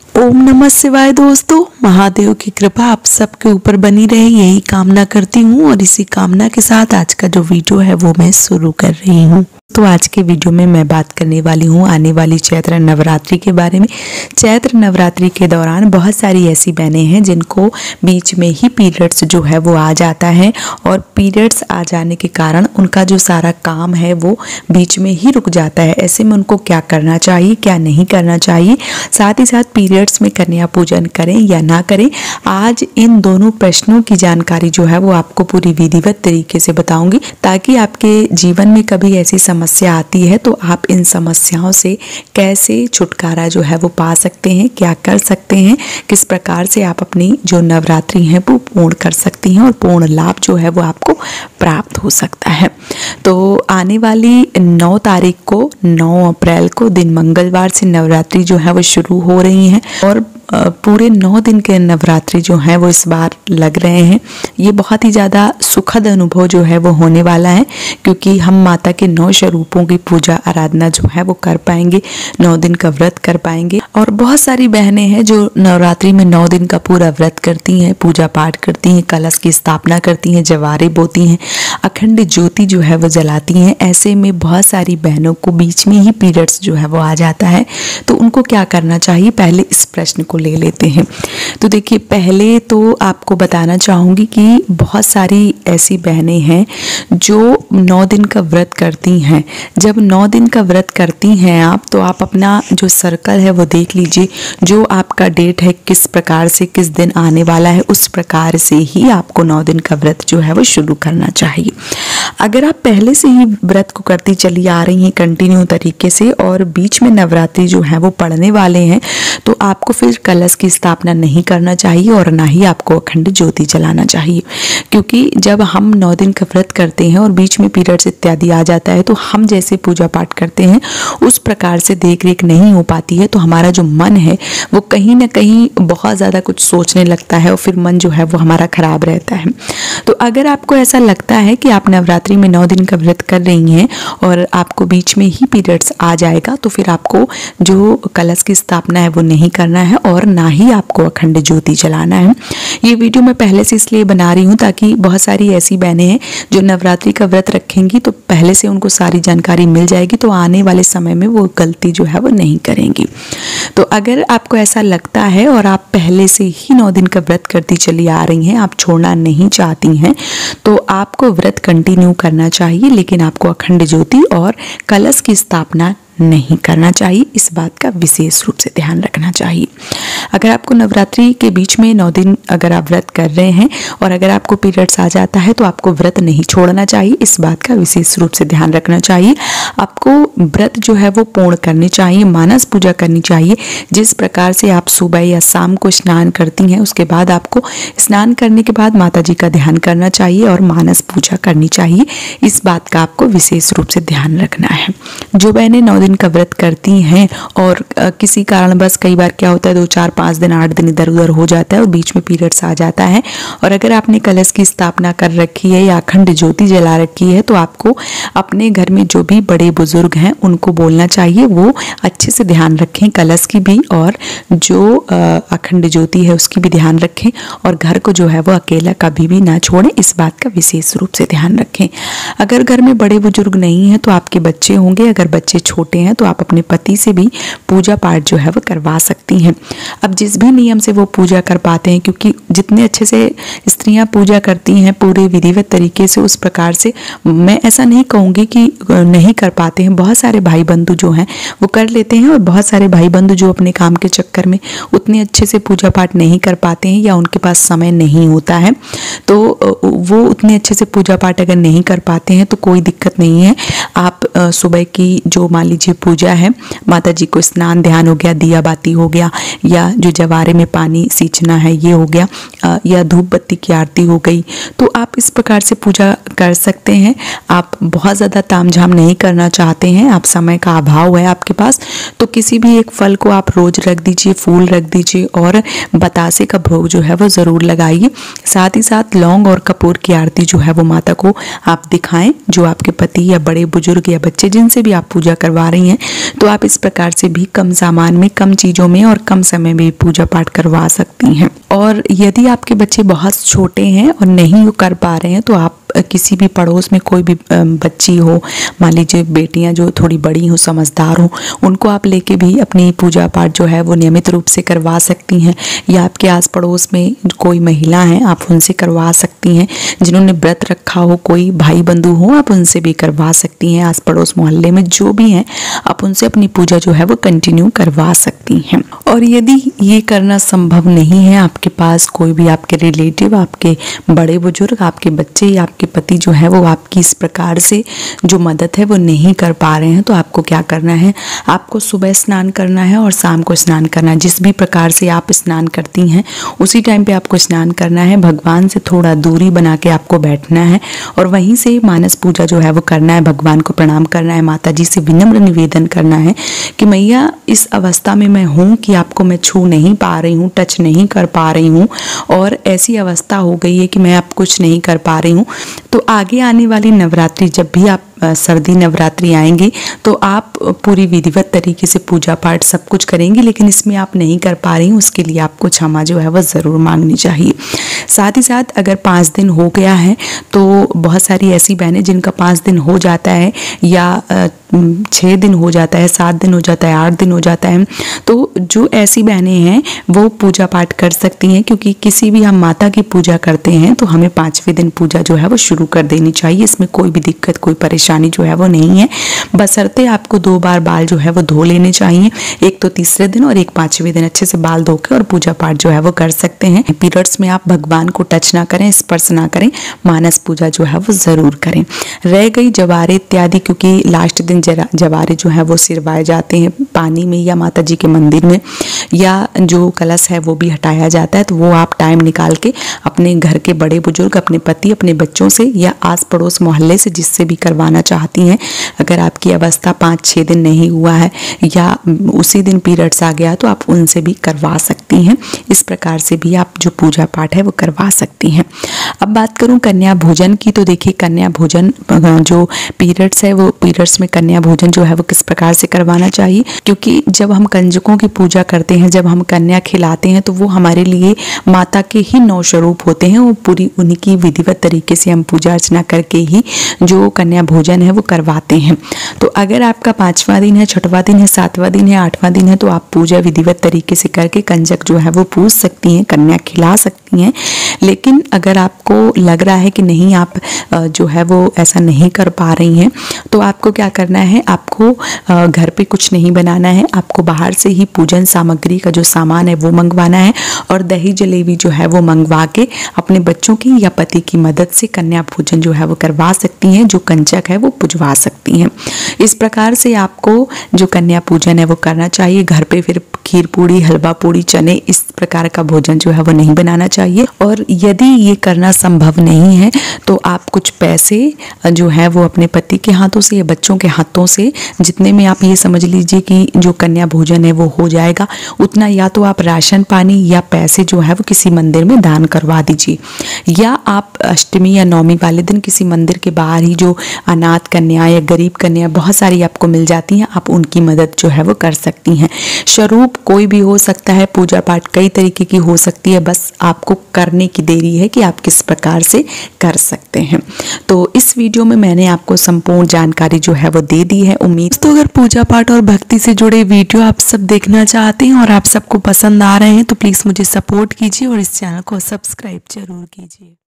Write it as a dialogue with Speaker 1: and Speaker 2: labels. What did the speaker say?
Speaker 1: ओम नमः शिवाय। दोस्तों, महादेव की कृपा आप सबके ऊपर बनी रहे, यही कामना करती हूँ और इसी कामना के साथ आज का जो वीडियो है वो मैं शुरू कर रही हूँ। तो आज के वीडियो में मैं बात करने वाली हूँ आने वाली चैत्र नवरात्रि के बारे में। चैत्र नवरात्रि के दौरान बहुत सारी ऐसी बहनें हैं जिनको बीच में ही पीरियड्स जो है वो आ जाता है और पीरियड्स आ जाने के कारण उनका जो सारा काम है वो बीच में ही रुक जाता है। ऐसे में उनको क्या करना चाहिए, क्या नहीं करना चाहिए, साथ ही साथ पीरियड्स में कन्या पूजन करें या ना करें, आज इन दोनों प्रश्नों की जानकारी जो है वो आपको पूरी विधिवत तरीके से बताऊंगी, ताकि आपके जीवन में कभी ऐसी समस्या आती है तो आप इन समस्याओं से कैसे छुटकारा जो है वो पा सकते हैं, क्या कर सकते हैं, किस प्रकार से आप अपनी जो नवरात्रि है वो पूर्ण कर सकती हैं और पूर्ण लाभ जो है वो आपको प्राप्त हो सकता है। तो आने वाली 9 तारीख को 9 अप्रैल को दिन मंगलवार से नवरात्रि जो है वो शुरू हो रही है और पूरे 9 दिन के नवरात्रि जो है वो इस बार लग रहे हैं। ये बहुत ही ज़्यादा सुखद अनुभव जो है वो होने वाला है, क्योंकि हम माता के 9 स्वरूपों की पूजा आराधना जो है वो कर पाएंगे, 9 दिन का व्रत कर पाएंगे। और बहुत सारी बहनें हैं जो नवरात्रि में 9 दिन का पूरा व्रत करती हैं, पूजा पाठ करती हैं, कलश की स्थापना करती हैं, जवारे बोती हैं, अखंड ज्योति जो है वो जलाती हैं। ऐसे में बहुत सारी बहनों को बीच में ही पीरियड्स जो है वो आ जाता है, तो उनको क्या करना चाहिए, पहले इस प्रश्न को ले लेते हैं। तो देखिए, पहले तो आपको बताना चाहूँगी कि बहुत सारी ऐसी बहनें हैं जो 9 दिन का व्रत करती हैं। जब 9 दिन का व्रत करती हैं आप, तो आप अपना जो सर्कल है वो देख लीजिए, जो आपका डेट है किस प्रकार से किस दिन आने वाला है, उस प्रकार से ही आपको 9 दिन का व्रत जो है वो शुरू करना चाहिए। अगर आप पहले से ही व्रत को करती चली आ रही हैं कंटिन्यू तरीके से और बीच में नवरात्रि जो है वो पड़ने वाले हैं, तो आपको फिर कलश की स्थापना नहीं करना चाहिए और ना ही आपको अखंड ज्योति जलाना चाहिए। क्योंकि जब हम 9 दिन का व्रत करते हैं और बीच में पीरियड्स इत्यादि आ जाता है, तो हम जैसे पूजा पाठ करते हैं उस प्रकार से देख रेख नहीं हो पाती है, तो हमारा जो मन है वो कहीं ना कहीं बहुत ज़्यादा कुछ सोचने लगता है और फिर मन जो है वो हमारा खराब रहता है। तो अगर आपको ऐसा लगता है कि आप नवरात्रि में 9 दिन का व्रत कर रही हैं और आपको बीच में ही पीरियड्स आ जाएगा, तो फिर आपको जो कलश की स्थापना है वो नहीं करना है और ना ही आपको अखंड ज्योति जलाना है। ये वीडियो मैं पहले से इसलिए बना रही हूँ ताकि बहुत सारी ऐसी बहनें हैं जो नवरात्रि का व्रत रखेंगी, तो पहले से उनको सारी जानकारी मिल जाएगी, तो आने वाले समय में वो गलती जो है वो नहीं करेंगी। तो अगर आपको ऐसा लगता है और आप पहले से ही 9 दिन का व्रत करती चली आ रही हैं, आप छोड़ना नहीं चाहती हैं, तो आपको व्रत कंटिन्यू करना चाहिए, लेकिन आपको अखंड ज्योति और कलश की स्थापना नहीं करना चाहिए। इस बात का विशेष रूप से ध्यान रखना चाहिए। अगर आपको नवरात्रि के बीच में 9 दिन अगर आप व्रत कर रहे हैं और अगर आपको पीरियड्स आ जाता है, तो आपको व्रत नहीं छोड़ना चाहिए। इस बात का विशेष रूप से ध्यान रखना चाहिए। आपको व्रत जो है वो पूर्ण करनी चाहिए, मानस पूजा करनी चाहिए। जिस प्रकार से आप सुबह या शाम को स्नान करती हैं, उसके बाद आपको स्नान करने के बाद माता जी का ध्यान करना चाहिए और मानस पूजा करनी चाहिए। इस बात का आपको विशेष रूप से ध्यान रखना है। जो बहनें 9 दिन का व्रत करती हैं और किसी कारणवश कई बार क्या होता है 2, 4, 5 दिन 8 दिन इधर उधर हो जाता है और बीच में पीरियड्स आ जाता है, और अगर आपने कलश की स्थापना कर रखी है या अखंड ज्योति जला रखी है, तो आपको अपने घर में जो भी बड़े बुजुर्ग हैं उनको बोलना चाहिए वो अच्छे से ध्यान रखें, कलश की भी और जो अखंड ज्योति है उसकी भी ध्यान रखें, और घर को जो है वो अकेला कभी भी ना छोड़ें। इस बात का विशेष रूप से ध्यान रखें। अगर घर में बड़े बुजुर्ग नहीं हैं तो आपके बच्चे होंगे, अगर बच्चे छोटे हैं तो आप अपने पति से भी पूजा पाठ जो है वो करवा सकती हैं। अब जिस भी नियम से वो पूजा कर पाते हैं, क्योंकि जितने अच्छे से स्त्रियां पूजा करती हैं पूरे विधिवत तरीके से, उस प्रकार से मैं ऐसा नहीं कहूँगी कि नहीं कर पाते हैं। बहुत सारे भाई बंधु जो हैं वो कर लेते हैं और बहुत सारे भाई बंधु जो अपने काम के चक्कर में उतने अच्छे से पूजा पाठ नहीं कर पाते हैं या उनके पास समय नहीं होता है, तो वो उतने अच्छे से पूजा पाठ अगर नहीं कर पाते हैं तो कोई दिक्कत नहीं है। आप सुबह की जो मान लीजिए पूजा है, माता जी को स्नान ध्यान हो गया, दिया बाती हो गया, या जो जवारे में पानी सींचना है ये हो गया, या धूप बत्ती की आरती हो गई, तो आप इस प्रकार से पूजा कर सकते हैं। आप बहुत ज़्यादा तामझाम नहीं करना चाहते हैं, आप समय का अभाव है आपके पास, तो किसी भी एक फल को आप रोज रख दीजिए, फूल रख दीजिए और बतासे का भोग जो है वो ज़रूर लगाइए। साथ ही साथ लौंग और कपूर की आरती जो है वो माता को आप दिखाएं। जो आपके पति या बड़े बुजुर्ग या बच्चे जिनसे भी आप पूजा करवा रही हैं, तो आप इस प्रकार से भी कम सामान में, कम चीज़ों में और कम समय में पूजा पाठ करवा सकती हैं। और यदि आपके बच्चे बहुत छोटे हैं और नहीं कर पा रहे हैं, तो आप किसी भी पड़ोस में कोई भी बच्ची हो, मान लीजिए बेटियां जो थोड़ी बड़ी हो, समझदार हो, उनको आप लेके भी अपनी पूजा पाठ जो है वो नियमित रूप से करवा सकती हैं। या आपके आस पड़ोस में कोई महिला हैं, आप उनसे करवा सकती हैं। जिन्होंने व्रत रखा हो, कोई भाई बंधु हो, आप उनसे भी करवा सकती हैं। आस पड़ोस मोहल्ले में जो भी हैं, आप उनसे अपनी पूजा जो है वो कंटिन्यू करवा सकती हैं। और यदि ये करना संभव नहीं है, आपके पास कोई भी आपके रिलेटिव, आपके बड़े बुजुर्ग, आपके बच्चे या आपके पति जो है वो आपकी इस प्रकार से जो मदद है वो नहीं कर पा रहे हैं, तो आपको क्या करना है, आपको सुबह स्नान करना है और शाम को स्नान करना है। जिस भी प्रकार से आप स्नान करती हैं उसी टाइम पे आपको स्नान करना है। भगवान से थोड़ा दूरी बना के आपको बैठना है और वहीं से मानस पूजा जो है वो करना है। भगवान को प्रणाम करना है, माता जी से विनम्र निवेदन करना है कि मैया इस अवस्था में मैं हूँ कि आपको मैं छू नहीं पा रही हूँ, टच नहीं कर पा रही हूँ और ऐसी अवस्था हो गई है कि मैं अब कुछ नहीं कर पा रही हूँ। तो आगे आने वाली नवरात्रि, जब भी आप सर्दी नवरात्रि आएंगी, तो आप पूरी विधिवत तरीके से पूजा पाठ सब कुछ करेंगी, लेकिन इसमें आप नहीं कर पा रही हैं, उसके लिए आपको क्षमा जो है वह ज़रूर मांगनी चाहिए। साथ ही साथ अगर 5 दिन हो गया है, तो बहुत सारी ऐसी बहनें जिनका 5 दिन हो जाता है या 6 दिन हो जाता है, 7 दिन हो जाता है, 8 दिन हो जाता है, तो जो ऐसी बहनें हैं वो पूजा पाठ कर सकती हैं। क्योंकि किसी भी हम माता की पूजा करते हैं तो हमें 5वें दिन पूजा जो है वो शुरू कर देनी चाहिए। इसमें कोई भी दिक्कत, कोई परेशानी जो है वो नहीं है। बशर्ते आपको 2 बार बाल जो है वो धो लेने चाहिए, एक तो तीसरे दिन और एक 5वें दिन अच्छे से बाल धो के और पूजा पाठ जो है वो कर सकते हैं। पीरियड्स में आप भगवान को टच ना करें, स्पर्श ना करें, मानस पूजा जो है वो ज़रूर करें। रह गई जवारे इत्यादि, क्योंकि लास्ट दिन जवारे जो है वो सिरवाए जाते हैं पानी में या माता जी के मंदिर में, या जो कलश है वो भी हटाया जाता है। तो वो आप टाइम निकाल के अपने घर के बड़े बुजुर्ग, अपने पति, अपने बच्चों से या आस पड़ोस मोहल्ले से जिससे भी करवाना चाहती हैं। अगर आपकी अवस्था 5-6 दिन नहीं हुआ है या उसी दिन पीरियड्स आ गया, तो आप उनसे भी करवा सकती हैं। इस प्रकार से भी आप जो पूजा पाठ है वो करवा सकती हैं। अब बात करूं कन्या भोजन की, तो देखिए कन्या भोजन जो पीरियड्स है, वो पीरियड्स में कन्या भोजन जो है वो किस प्रकार से करवाना चाहिए। क्योंकि जब हम कंजकों की पूजा करते हैं, जब हम कन्या खिलाते हैं, तो वो हमारे लिए माता के ही 9 स्वरूप होते हैं। वो पूरी उनकी विधिवत तरीके से हम पूजा अर्चना करके ही जो कन्या भोजन है वो करवाते हैं। तो अगर आपका 5वां दिन है, 6वां दिन है, 7वां दिन है, 8वां दिन है, तो आप पूजा विधिवत तरीके से करके कंजक जो है वो पूज सकती हैं, कन्या खिला सकती हैं। लेकिन अगर आपको लग रहा है कि नहीं, आप जो है वो ऐसा नहीं कर पा रही हैं, तो आपको क्या करना है, आपको घर पे कुछ नहीं बनाना है, आपको बाहर से ही पूजन सामग्री का जो सामान है वो मंगवाना है और दही जलेबी जो है वो मंगवा के अपने बच्चों की या पति की मदद से कन्या भोजन जो है वो करवा सकती हैं, जो कंजक है वो पुजवा सकती हैं। इस प्रकार से आपको जो कन्या पूजन है वो करना चाहिए। घर पे फिर खीर पूड़ी, हलवा पूड़ी, चने, इस प्रकार का भोजन जो है वो नहीं बनाना चाहिए। और यदि ये करना संभव नहीं है, तो आप कुछ पैसे जो है वो अपने पति के हाथों से या बच्चों के हाथों से, जितने में आप ये समझ लीजिए कि जो कन्या भोजन है वो हो जाएगा, उतना या तो आप राशन पानी या पैसे जो है वो किसी मंदिर में दान करवा दीजिए, या आप अष्टमी या नवमी वाले दिन किसी मंदिर के बाहर ही जो अनाथ कन्या या गरीब कन्या बहुत सारी आपको मिल जाती हैं, आप उनकी मदद जो है वो कर सकती हैं। स्वरूप कोई भी हो सकता है, पूजा पाठ कई तरीके की हो सकती है, बस आपको करने की देरी है कि आप किस प्रकार से कर सकते हैं। तो इस वीडियो में मैंने आपको संपूर्ण जानकारी जो है वो दे दी है। उम्मीद तो अगर पूजा पाठ और भक्ति से जुड़े वीडियो आप सब देखना चाहते हैं और आप सबको पसंद आ रहे हैं, तो प्लीज़ मुझे सपोर्ट कीजिए और इस चैनल को सब्सक्राइब जरूर कीजिए।